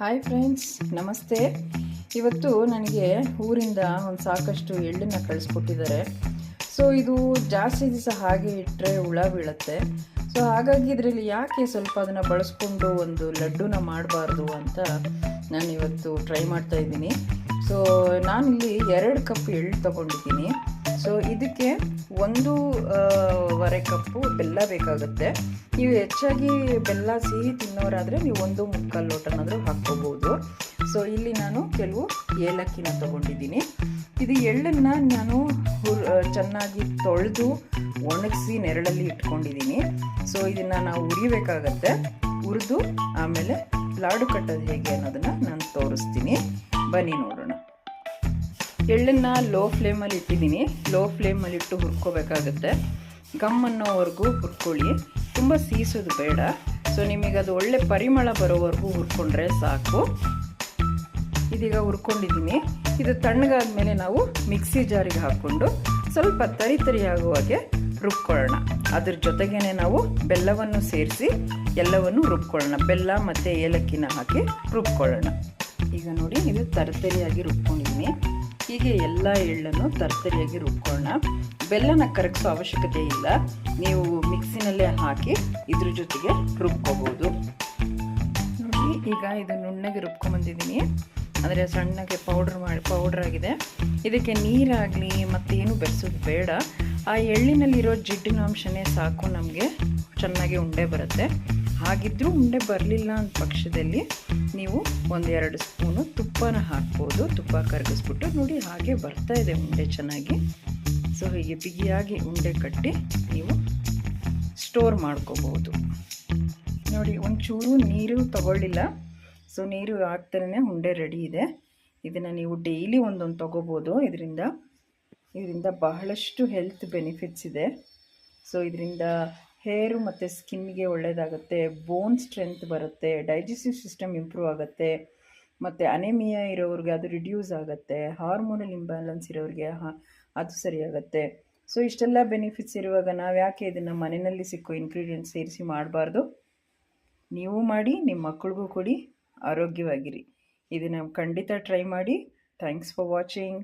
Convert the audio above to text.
Hi friends, ನಮಸ್ತೆ. ಇವತ್ತು ನನಗೆ ಊರಿಂದ ಒಂದು ಸಾಕಷ್ಟು ಎಳ್ಳನ್ನು ಕಳಿಸ್ಕೊಟ್ಟಿದ್ದಾರೆ. ಸೊ ಇದು ಜಾಸ್ತಿ ದಿವಸ ಹಾಗೆ ಇಟ್ಟರೆ ಹುಳ ಬೀಳುತ್ತೆ. ಸೊ ಹಾಗಾಗಿ ಇದರಲ್ಲಿ ಯಾಕೆ ಸ್ವಲ್ಪ ಅದನ್ನು ಬಳಸ್ಕೊಂಡು ಒಂದು ಲಡ್ಡುನ ಮಾಡಬಾರ್ದು ಅಂತ ನಾನು ಇವತ್ತು ಟ್ರೈ ಮಾಡ್ತಾ ಇದ್ದೀನಿ. ಸೊ ನಾನಿಲ್ಲಿ 2 ಕಪ್ ಎಳ್ಳು ತೊಗೊಂಡಿದ್ದೀನಿ. ಸೊ ಇದಕ್ಕೆ 1.5 ಕಪ್ಪು ಬೆಲ್ಲ ಬೇಕಾಗುತ್ತೆ. ನೀವು ಹೆಚ್ಚಾಗಿ ಬೆಲ್ಲ ಸಿಹಿ ತಿನ್ನೋರಾದರೆ ನೀವು 1 ಲೋಟನಾದರೂ ಹಾಕ್ಕೋಬೋದು. ಸೊ ಇಲ್ಲಿ ನಾನು ಕೆಲವು ಏಲಕ್ಕಿನ ತೊಗೊಂಡಿದ್ದೀನಿ. ಇದು ಎಳ್ಳನ್ನು ನಾನು ಚೆನ್ನಾಗಿ ತೊಳೆದು ಒಣಗಿಸಿ ನೆರಳಲ್ಲಿ ಇಟ್ಕೊಂಡಿದ್ದೀನಿ. ಸೊ ಇದನ್ನು ನಾವು ಹುರಿಬೇಕಾಗತ್ತೆ. ಹುರಿದು ಆಮೇಲೆ ಲಾಡು ಕಟ್ಟೋದು ಹೇಗೆ ಅನ್ನೋದನ್ನು ನಾನು ತೋರಿಸ್ತೀನಿ. ಬನ್ನಿ ನೋಡೋಣ. ಎಳ್ಳನ್ನು ಲೋ ಫ್ಲೇಮಲ್ಲಿ ಇಟ್ಟಿದ್ದೀನಿ. ಲೋ ಫ್ಲೇಮಲ್ಲಿ ಇಟ್ಟು ಹುರ್ಕೋಬೇಕಾಗತ್ತೆ. ಗಮ್ ಅನ್ನೋವರೆಗೂ ಹುರ್ಕೊಳ್ಳಿ, ತುಂಬ ಸೀಸೋದು ಬೇಡ. ಸೊ ನಿಮಗೆ ಅದು ಒಳ್ಳೆ ಪರಿಮಳ ಬರೋವರೆಗೂ ಹುರ್ಕೊಂಡ್ರೆ ಸಾಕು. ಇದೀಗ ಹುರ್ಕೊಂಡಿದ್ದೀನಿ. ಇದು ತಣ್ಣಗಾದ್ಮೇಲೆ ನಾವು ಮಿಕ್ಸಿ ಜಾರಿಗೆ ಹಾಕ್ಕೊಂಡು ಸ್ವಲ್ಪ ತರಿ ಆಗುವಾಗೆ ರುಬ್ಕೊಳ್ಳೋಣ. ಅದ್ರ ಜೊತೆಗೇ ನಾವು ಬೆಲ್ಲವನ್ನು ಸೇರಿಸಿ ಎಲ್ಲವನ್ನು ರುಬ್ಕೊಳ್ಳೋಣ. ಬೆಲ್ಲ ಮತ್ತು ಏಲಕ್ಕಿನ ಹಾಕಿ ರುಬ್ಕೊಳ್ಳೋಣ. ಈಗ ನೋಡಿ, ಇದು ತರಿಯಾಗಿ ರುಬ್ಕೊಂಡಿದ್ದೀನಿ. ಹೀಗೆ ಎಲ್ಲ ಎಳ್ಳನ್ನು ತರಿಯಾಗಿ ರುಬ್ಕೊಳ್ಳೋಣ. ಬೆಲ್ಲನ ಕರಗಿಸೋ ಅವಶ್ಯಕತೆ ಇಲ್ಲ, ನೀವು ಮಿಕ್ಸಿನಲ್ಲೇ ಹಾಕಿ ಇದ್ರ ಜೊತೆಗೆ ರುಬ್ಕೋಬೋದು. ನೋಡಿ, ಈಗ ಇದು ನುಣ್ಣಗೆ ರುಬ್ಕೊಂಬಂದಿದ್ದೀನಿ. ಅಂದರೆ ಸಣ್ಣಗೆ ಪೌಡ್ರ್ ಆಗಿದೆ. ಇದಕ್ಕೆ ನೀರಾಗಲಿ ಮತ್ತೇನು ಬೆರೆಸೋದು ಬೇಡ. ಆ ಎಳ್ಳಿನಲ್ಲಿರೋ ಜಿಡ್ಡಿನಾಂಶನೇ ಸಾಕು, ನಮಗೆ ಚೆನ್ನಾಗಿ ಉಂಡೆ ಬರುತ್ತೆ. ಹಾಗಿದ್ರೂ ಉಂಡೆ ಬರಲಿಲ್ಲ ಅಂತ ಪಕ್ಷದಲ್ಲಿ ನೀವು 1-2 ಸ್ಪೂನು ತುಪ್ಪನ ಹಾಕ್ಬೋದು. ತುಪ್ಪ ಕರಗಿಸ್ಬಿಟ್ಟು ನೋಡಿ, ಹಾಗೆ ಬರ್ತಾ ಇದೆ ಉಂಡೆ ಚೆನ್ನಾಗಿ. ಸೊ ಹೀಗೆ ಬಿಗಿಯಾಗಿ ಉಂಡೆ ಕಟ್ಟಿ ನೀವು ಸ್ಟೋರ್ ಮಾಡ್ಕೋಬೋದು. ನೋಡಿ, ಒಂಚೂರು ನೀರು ತಗೊಳ್ಳಿಲ್ಲ. ಸೊ ನೀರು ಹಾಕ್ತಾನೆ ಉಂಡೆ ರೆಡಿ ಇದೆ. ಇದನ್ನು ನೀವು ಡೈಲಿ ಒಂದೊಂದು ತೊಗೋಬೋದು. ಇದರಿಂದ ಬಹಳಷ್ಟು ಹೆಲ್ತ್ ಬೆನಿಫಿಟ್ಸ್ ಇದೆ. ಸೊ ಇದರಿಂದ ಹೇರು ಮತ್ತು ಸ್ಕಿನ್ಗೆ ಒಳ್ಳೆಯದಾಗುತ್ತೆ, ಬೋನ್ ಸ್ಟ್ರೆಂತ್ ಬರುತ್ತೆ, ಡೈಜೆಸ್ಟಿವ್ ಸಿಸ್ಟಮ್ ಇಂಪ್ರೂವ್ ಆಗುತ್ತೆ, ಮತ್ತು ಅನೆಮಿಯಾ ಇರೋರಿಗೆ ಅದು ರಿಡ್ಯೂಸ್ ಆಗುತ್ತೆ, ಹಾರ್ಮೋನಲ್ ಇಂಬ್ಯಾಲೆನ್ಸ್ ಇರೋರಿಗೆ ಅದು ಸರಿಯಾಗುತ್ತೆ. ಸೊ ಇಷ್ಟೆಲ್ಲ ಬೆನಿಫಿಟ್ಸ್ ಇರುವಾಗ ನಾವು ಯಾಕೆ ಇದನ್ನು ಮನೆಯಲ್ಲಿ ಸಿಕ್ಕೋ ಇಂಗ್ರೀಡಿಯೆಂಟ್ಸ್ ಸೇರಿಸಿ ಮಾಡಬಾರ್ದು? ನೀವು ಮಾಡಿ, ನಿಮ್ಮ ಮಕ್ಕಳಿಗೂ ಕೊಡಿ, ಆರೋಗ್ಯವಾಗಿರಿ. ಇದನ್ನು ಖಂಡಿತ ಟ್ರೈ ಮಾಡಿ. Thanks for watching.